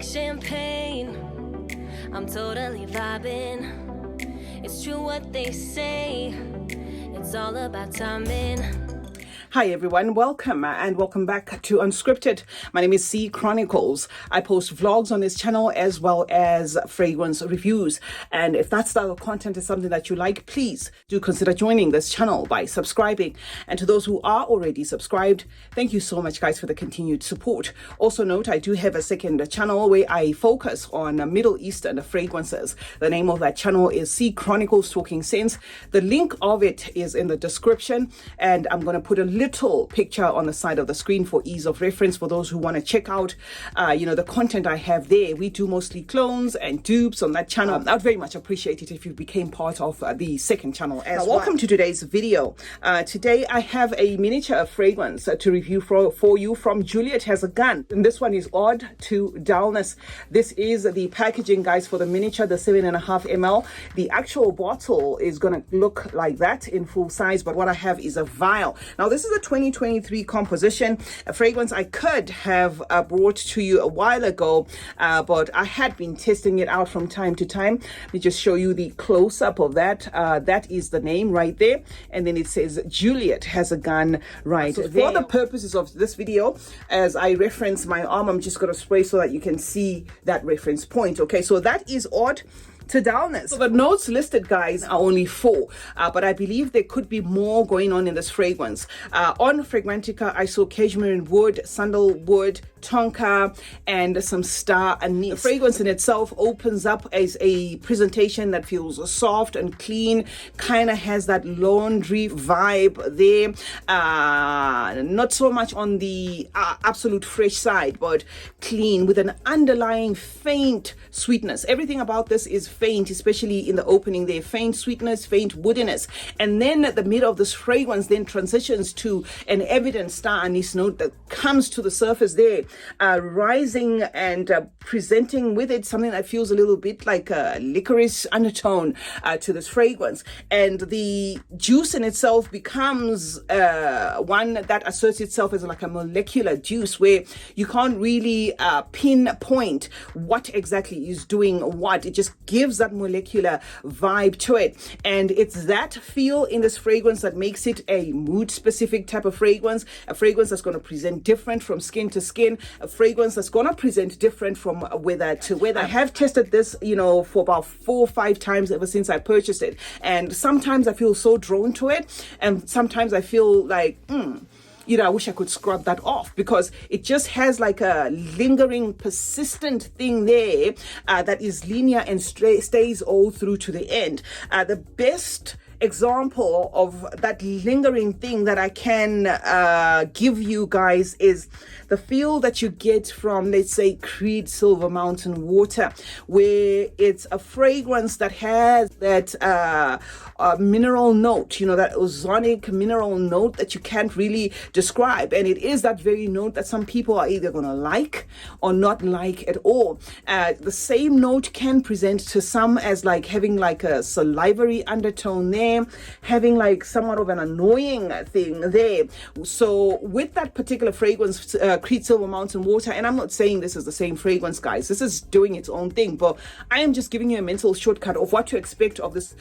like champagne. I'm totally vibing. It's true what they say. It's all about timing. Hi everyone, welcome and welcome back to Unscripted. My name is C Chronicles. I post vlogs on this channel as well as fragrance reviews. And if that style of content is something that you like, please do consider joining this channel by subscribing. And to those who are already subscribed, thank you so much guys for the continued support. Also note, I do have a second channel where I focus on Middle Eastern fragrances. The name of that channel is C Chronicles Talking Sense. The link of it is in the description, and I'm going to put a little picture on the side of the screen for ease of reference for those who want to check out the content I have there. We do mostly clones and dupes on that channel. I'd very much appreciate it if you became part of the second channel as well. Welcome to today's video. Today I have a miniature fragrance to review for you from Juliet Has a Gun, and this one is Ode to Dullness. This is the packaging guys for the miniature, the 7.5 ml. The actual bottle is gonna look like that in full size, but what I have is a vial. Now this is a 2023 composition, a fragrance I could have brought to you a while ago, but I had been testing it out from time to time. Let me just show you the close-up of that. That is the name right there, and then it says Juliet Has a Gun right there. For the purposes of this video, as I reference my arm, I'm just going to spray so that you can see that reference point. Okay, so that is Ode to Dullness. So the notes listed guys are only 4, but I believe there could be more going on in this fragrance. On Fragrantica I saw cashmere wood, sandalwood, tonka, and some star anise. The fragrance in itself opens up as a presentation that feels soft and clean, kind of has that laundry vibe there. Not so much on the absolute fresh side, but clean with an underlying faint sweetness. Everything about this is faint, especially in the opening there. Faint sweetness, faint woodiness, and then at the middle of this fragrance then transitions to an evident star anise note that comes to the surface there, rising and presenting with it something that feels a little bit like a licorice undertone to this fragrance. And the juice in itself becomes one that asserts itself as like a molecular juice, where you can't really pinpoint what exactly is doing what. It just gives that molecular vibe to it, and it's that feel in this fragrance that makes it a mood specific type of fragrance, a fragrance that's going to present different from skin to skin, a fragrance that's going to present different from weather to weather. I have tested this for about 4 or 5 times ever since I purchased it, and sometimes I feel so drawn to it, and sometimes I feel like I wish I could scrub that off, because it just has like a lingering, persistent thing there that is linear and stays all through to the end. The best example of that lingering thing that I can give you guys is the feel that you get from, let's say, Creed Silver Mountain Water, where it's a fragrance that has that mineral note, that ozonic mineral note that you can't really describe, and it is that very note that some people are either going to like or not like at all. The same note can present to some as like having like a salivary undertone there, having like somewhat of an annoying thing there. So with that particular fragrance, Creed Silver Mountain Water, and I'm not saying this is the same fragrance guys, this is doing its own thing, but I am just giving you a mental shortcut of what to expect of this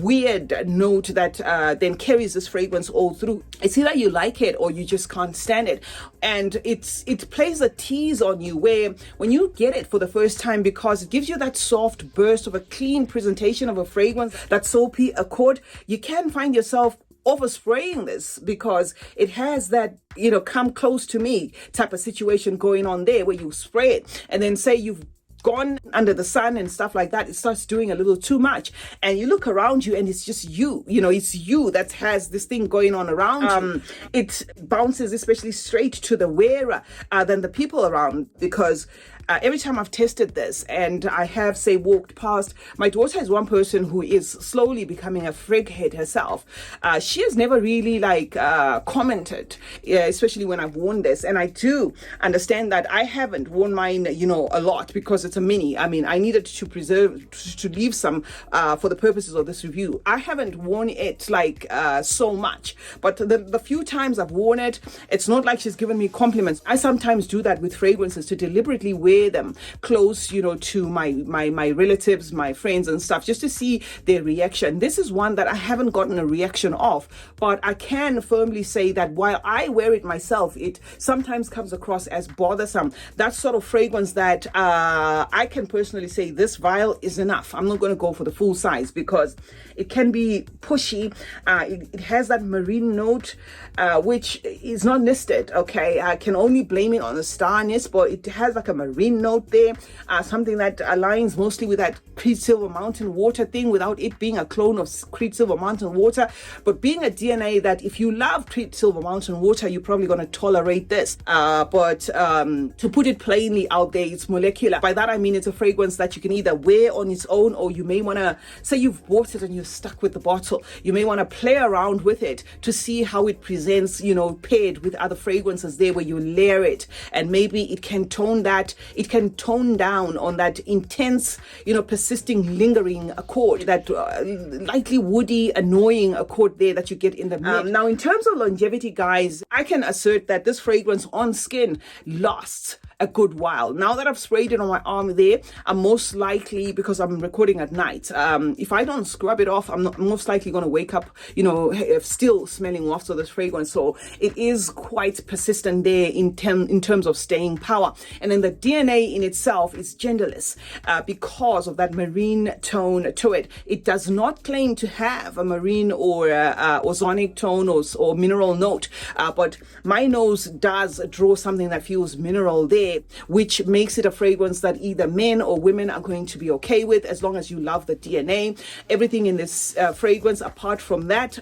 weird note that then carries this fragrance all through. It's either you like it or you just can't stand it, and it plays a tease on you where when you get it for the first time, because it gives you that soft burst of a clean presentation of a fragrance, that soapy accord, you can find yourself overspraying this because it has that come close to me type of situation going on there, where you spray it and then say you've gone under the sun and stuff like that, it starts doing a little too much, and you look around you and it's just it's you that has this thing going on around you. It bounces especially straight to the wearer than the people around, because every time I've tested this and I have, say, walked past, my daughter is one person who is slowly becoming a frig head herself. She has never really commented, especially when I've worn this. And I do understand that I haven't worn mine, a lot because it's a mini. I mean, I needed to leave some for the purposes of this review. I haven't worn it so much, but the few times I've worn it, it's not like she's given me compliments. I sometimes do that with fragrances, to deliberately wear wear them close, to my relatives, my friends and stuff, just to see their reaction. This is one that I haven't gotten a reaction of, but I can firmly say that while I wear it myself, it sometimes comes across as bothersome. That sort of fragrance that I can personally say this vial is enough. I'm not going to go for the full size because it can be pushy. It has that marine note, which is not listed. Okay, I can only blame it on the starness, but it has like a marine note there, something that aligns mostly with that Creed Silver Mountain Water thing, without it being a clone of Creed Silver Mountain Water, but being a DNA that if you love Creed Silver Mountain Water, you're probably going to tolerate this. But to put it plainly out there, it's molecular. By that I mean it's a fragrance that you can either wear on its own, or you may want to say you've bought it and you're stuck with the bottle. You may want to play around with it to see how it presents, paired with other fragrances there, where you layer it, and maybe it can tone down on that intense, persisting, lingering accord, that lightly woody, annoying accord there that you get in the mid. Now, in terms of longevity, guys, I can assert that this fragrance on skin lasts a good while. Now that I've sprayed it on my arm there, I'm most likely, because I'm recording at night, if I don't scrub it off, I'm most likely going to wake up, still smelling wafts of this fragrance. So it is quite persistent there in terms of staying power. And then the DNA in itself is genderless because of that marine tone to it. It does not claim to have a marine or ozonic tone or mineral note, but my nose does draw something that feels mineral there, which makes it a fragrance that either men or women are going to be okay with, as long as you love the DNA. Everything in this fragrance, apart from that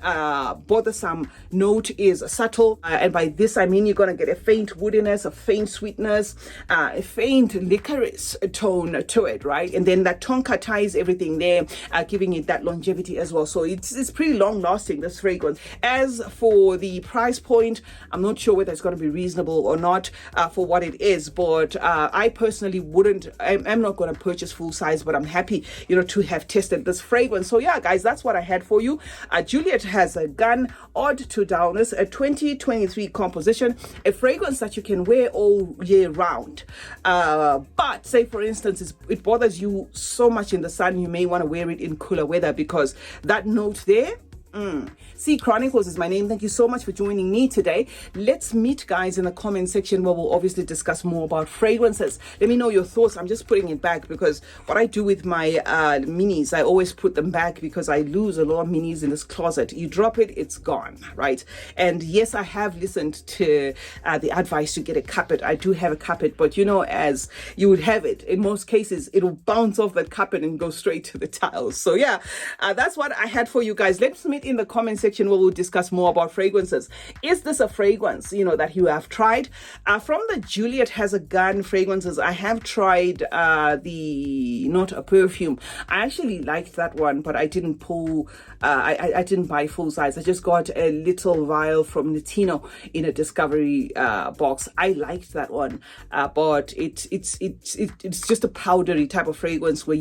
bothersome note, is subtle, and by this I mean you're going to get a faint woodiness, a faint sweetness, a faint licorice tone to it, right? And then that tonka ties everything there, giving it that longevity as well. So it's pretty long lasting, this fragrance. As for the price point, I'm not sure whether it's going to be reasonable or not for what it is, but I personally I'm not going to purchase full size, but I'm happy, to have tested this fragrance. So yeah, guys, that's what I had for you. Juliet has a gun, Odd to Dullness, a 2023 composition, a fragrance that you can wear all year round. But say, for instance, it bothers you so much in the sun, you may want to wear it in cooler weather, because that note there, C Chronicles is my name. Thank you so much for joining me today. Let's meet, guys, in the comment section, where we'll obviously discuss more about fragrances. Let me know your thoughts. I'm just putting it back because what I do with my minis, I always put them back because I lose a lot of minis in this closet. You drop it, it's gone, right? And yes, I have listened to the advice to get a carpet. I do have a carpet, but as you would have it, in most cases, it'll bounce off that carpet and go straight to the tiles. So yeah, that's what I had for you guys. Let's meet in the comment section where we'll discuss more about fragrances. Is this a fragrance, that you have tried? From the Juliet Has a Gun fragrances, I have tried not a perfume. I actually liked that one, but I didn't pull, I didn't buy full size. I just got a little vial from Latino in a discovery box. I liked that one, but it's just a powdery type of fragrance where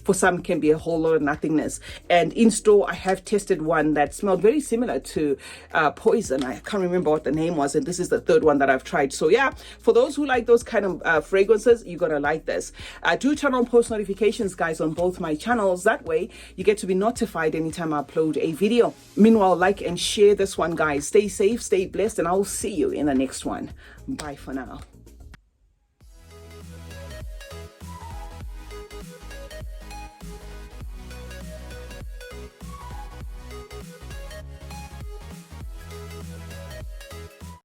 for some can be a whole lot of nothingness. And in store, I have tested one that smelled very similar to Poison. I can't remember what the name was, and this is the third one that I've tried. So yeah, for those who like those kind of fragrances, you're gonna like this. Do turn on post notifications, guys, on both my channels. That way you get to be notified anytime I upload a video. Meanwhile, like and share this one, guys. Stay safe, stay blessed, and I'll see you in the next one. Bye for now.